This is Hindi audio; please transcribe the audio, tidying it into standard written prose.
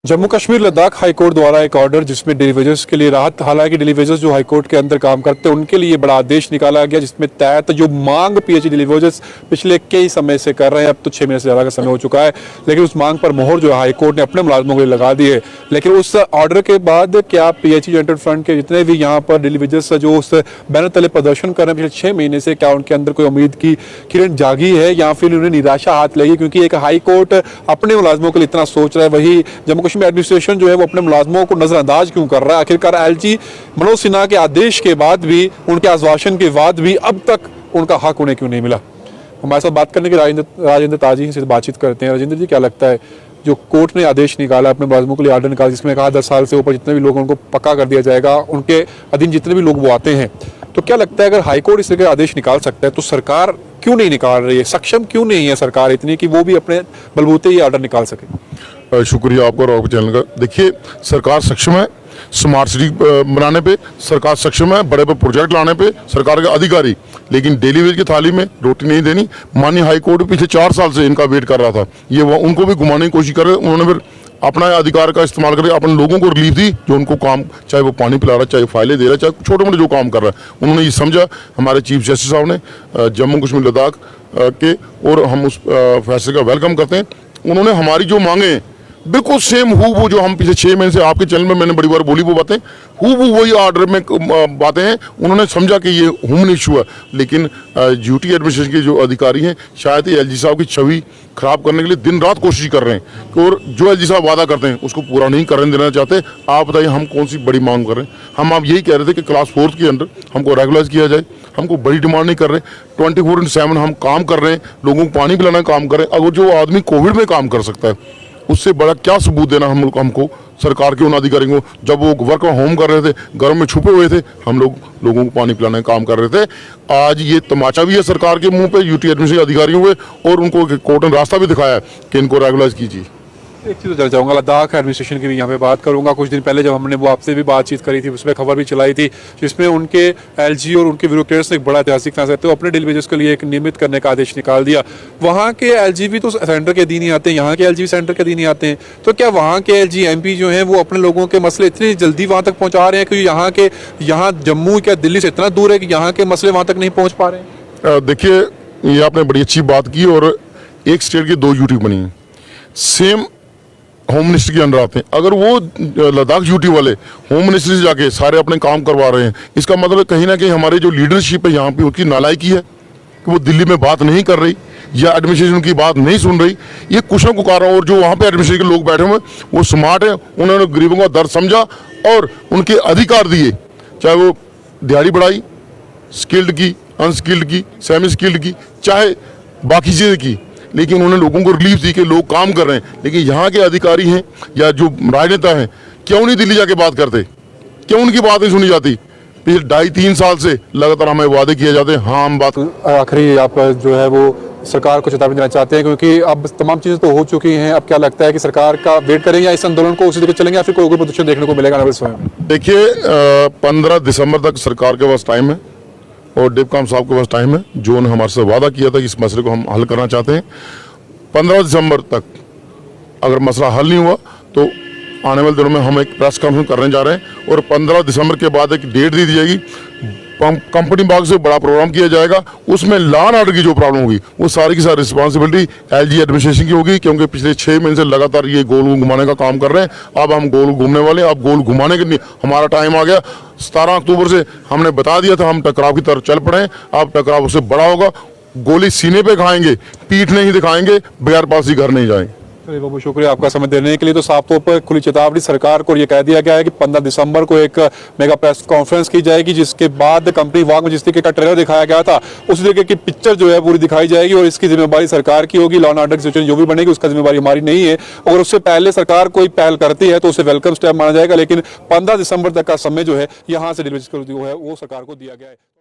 जम्मू कश्मीर लद्दाख हाई कोर्ट द्वारा एक ऑर्डर जिसमें डेलीवेजर्स के लिए राहत, हालांकि डेलीवेजर्स जो हाई कोर्ट के अंदर काम करते हैं उनके लिए बड़ा आदेश निकाला गया जिसमें तहत जो मांग पीएचडी डेलीवेजर्स पिछले कई समय से कर रहे हैं, अब तो 6 महीने से ज़्यादा का समय हो चुका है, लेकिन उस मांग पर मोहर जो है हाई कोर्ट ने अपने मुलाजमों के लिए लगा दी है। लेकिन उस ऑर्डर के बाद क्या पीएचडी जेंटल फ्रंट के जितने भी यहाँ पर डेलीवेजर्स जो उस बैनर तले प्रदर्शन कर रहे हैं पिछले 6 महीने से, क्या उनके अंदर कोई उम्मीद की किरण जागी है या फिर उन्हें निराशा हाथ लगी? क्योंकि एक हाई कोर्ट अपने मुलाजमों के लिए इतना सोच रहा है, वही जम्मू कश्मीर एडमिनिस्ट्रेशन जो है वो अपने मुलाजमों को नजरअंदाज क्यों कर रहा है? आखिरकार एलजी मनोज सिन्हा के आदेश के बाद भी, उनके आश्वासन के बाद भी अब तक उनका हक उन्हें क्यों नहीं मिला? हमारे साथ बात करने के राजेंद्र ताजी से बातचीत करते हैं। राजेंद्र जी, क्या लगता है जो कोर्ट ने आदेश निकाला, अपने मुलाजमों के लिए ऑर्डर निकाला जिसमें कहा 10 साल से ऊपर जितने भी लोग उनको पक्का कर दिया जाएगा, उनके अधीन जितने भी लोग वो आते हैं, तो क्या लगता है अगर हाईकोर्ट इस तरह का आदेश निकाल सकता है तो सरकार क्यों नहीं निकाल रही है? सक्षम क्यों नहीं है सरकार इतनी कि वो भी अपने बलबूते ये ऑर्डर निकाल सके? शुक्रिया आपका और आपके चैनल का। देखिए, सरकार सक्षम है स्मार्ट सिटी बनाने पे, सरकार सक्षम है बड़े बड़े प्रोजेक्ट लाने पे, सरकार के अधिकारी, लेकिन डेली वेज की थाली में रोटी नहीं देनी। माननीय हाई कोर्ट पिछले 4 साल से इनका वेट कर रहा था, ये उनको भी घुमाने की कोशिश कर रहे। उन्होंने फिर अपना अधिकार का इस्तेमाल करके अपने लोगों को रिलीफ दी, जो उनको काम, चाहे वो पानी पिला रहा है, चाहे फाइलें दे रहा है, चाहे छोटे मोटे जो काम कर रहा है, उन्होंने ये समझा। हमारे चीफ जस्टिस साहब ने जम्मू कश्मीर लद्दाख के, और हम उस फैसले का वेलकम करते हैं। उन्होंने हमारी जो मांगे हैं बिल्कुल सेम वो जो हम पिछले 6 महीने से आपके चैनल में मैंने बड़ी बार बोली वो बातें वही ऑर्डर में बातें हैं। उन्होंने समझा कि ये ह्यूमन इशू है, लेकिन ड्यूटी एडमिनिस्ट्रेशन के जो अधिकारी हैं शायद ये एलजी साहब की छवि खराब करने के लिए दिन रात कोशिश कर रहे हैं, और जो एलजी साहब वादा करते हैं उसको पूरा नहीं करने देना चाहते। आप बताइए हम कौन सी बड़ी मांग कर रहे हैं? हम आप यही कह रहे थे कि क्लास 4 के अंदर हमको रेगुलराइज किया जाए, हमको बड़ी डिमांड नहीं कर रहे। 24/7 हम काम कर रहे हैं, लोगों को पानी पिलाना काम कर रहे हैं। अगर जो आदमी कोविड में काम कर सकता है उससे बड़ा क्या सबूत देना हमको सरकार के उन अधिकारियों को? जब वो वर्क फ्रॉम होम कर रहे थे, घरों में छुपे हुए थे, हम लोगों को पानी पिलाने का काम कर रहे थे। आज ये तमाचा भी है सरकार के मुंह पे, यूटी एडमिनिस्ट्रेशन अधिकारियों पे, और उनको कोर्ट ने रास्ता भी दिखाया है कि इनको रेगुलाइज कीजिए। एक चीज़ चल जाऊँगा, लद्दाख एडमिनिस्ट्रेशन की भी यहाँ पे बात करूँगा। कुछ दिन पहले जब हमने वो आपसे भी बातचीत करी थी, उसमें खबर भी चलाई थी जिसमें उनके एलजी और उनके ब्यूरोक्रेट्स ने एक बड़ा ऐतिहासिक फैसला तो अपने डेलीवेजर्स के लिए एक नियमित करने का आदेश निकाल दिया। वहाँ के एलजी भी तो सेंटर के अधीन ही आते हैं, यहाँ के एलजी सेंटर के अधीन ही आते हैं, तो क्या वहाँ के एलजी एमपी जो हैं वो अपने लोगों के मसले इतनी जल्दी वहाँ तक पहुँचा रहे हैं कि यहाँ जम्मू क्या दिल्ली से इतना दूर है कि यहाँ के मसले वहाँ तक नहीं पहुँच पा रहे हैं? देखिए, ये आपने बड़ी अच्छी बात की, और एक स्टेट की 2 यूटी बनी है, सेम होम मिनिस्टर के अंडर आते हैं। अगर वो लद्दाख यूटी वाले होम मिनिस्टर से जाके सारे अपने काम करवा रहे हैं, इसका मतलब कहीं ना कहीं हमारी जो लीडरशिप है यहाँ पे उसकी नालायकी है कि वो दिल्ली में बात नहीं कर रही या एडमिनिस्ट्रेशन की बात नहीं सुन रही। ये कुछ न कुछ आ रहा है, और जो वहाँ पे एडमिनिस्ट्रेशन के लोग बैठे हुए वो स्मार्ट है, उन्होंने गरीबों का दर्द समझा और उनके अधिकार दिए, चाहे वो दिहाड़ी बढ़ाई, स्किल्ड की, अनस्किल्ड की, सेमी स्किल्ड की, चाहे बाकी चीज़ें की, लेकिन उन्होंने लोगों को रिलीफ दी कि लोग काम कर रहे हैं। लेकिन यहाँ के अधिकारी हैं या जो राजनेता हैं, क्यों नहीं दिल्ली जाके बात करते? क्यों उनकी बात नहीं सुनी जाती? पिछले 2.5-3 साल से लगातार हमें वादे किए जाते हैं, हाँ हम बात। आखिरी आप जो है वो सरकार को चेतावनी देना चाहते हैं, क्योंकि अब तमाम चीज़ें तो हो चुकी हैं, अब क्या लगता है कि सरकार का वेट करेंगे या इस आंदोलन को उसी जगह चलेंगे या फिर कोई प्रदर्शन देखने को मिलेगा? देखिए, 15 दिसंबर तक सरकार के पास टाइम है और डिपकॉम साहब के पास टाइम है, जो उन्होंने हमारे से वादा किया था कि इस मसले को हम हल करना चाहते हैं। 15 दिसंबर तक अगर मसला हल नहीं हुआ तो आने वाले दिनों में हम एक प्रेस कॉन्फ्रेंस करने जा रहे हैं, और 15 दिसंबर के बाद एक डेट दी जाएगी, कंपनी बाग से बड़ा प्रोग्राम किया जाएगा। उसमें लॉ एंड ऑर्डर की जो प्रॉब्लम होगी वो सारी की सारी रिस्पॉन्सिबिलिटी एलजी एडमिनिस्ट्रेशन की होगी, क्योंकि पिछले 6 महीने से लगातार ये गोल घुमाने का काम कर रहे हैं। अब हम गोल घूमने वाले हैं, अब गोल घुमाने के लिए हमारा टाइम आ गया। 17 अक्टूबर से हमने बता दिया था हम टकराव की तरफ चल पड़े हैं। अब टकराव उससे बड़ा होगा, गोली सीने पे खाएंगे, पीठ नहीं दिखाएंगे, बगैर पास ही घर नहीं जाएंगे। चलिए बहुत शुक्रिया आपका समय देने के लिए। तो साफ तौर पर खुली चेतावनी सरकार को ये कह दिया गया है कि 15 दिसंबर को एक मेगा प्रेस कॉन्फ्रेंस की जाएगी, जिसके बाद कंपनी वाग में जिस तरीके का ट्रेलर दिखाया गया था उस तरीके की पिक्चर जो है पूरी दिखाई जाएगी, और इसकी जिम्मेदारी सरकार की होगी। लॉ एंड ऑर्डर की सिचुएशन जो भी बनेगी उसका जिम्मेदारी हमारी नहीं है। अगर उससे पहले सरकार कोई पहल करती है तो उसे वेलकम स्टेप माना जाएगा, लेकिन 15 दिसंबर तक का समय जो है यहाँ से डिलीवरी जो है वो सरकार को दिया गया है।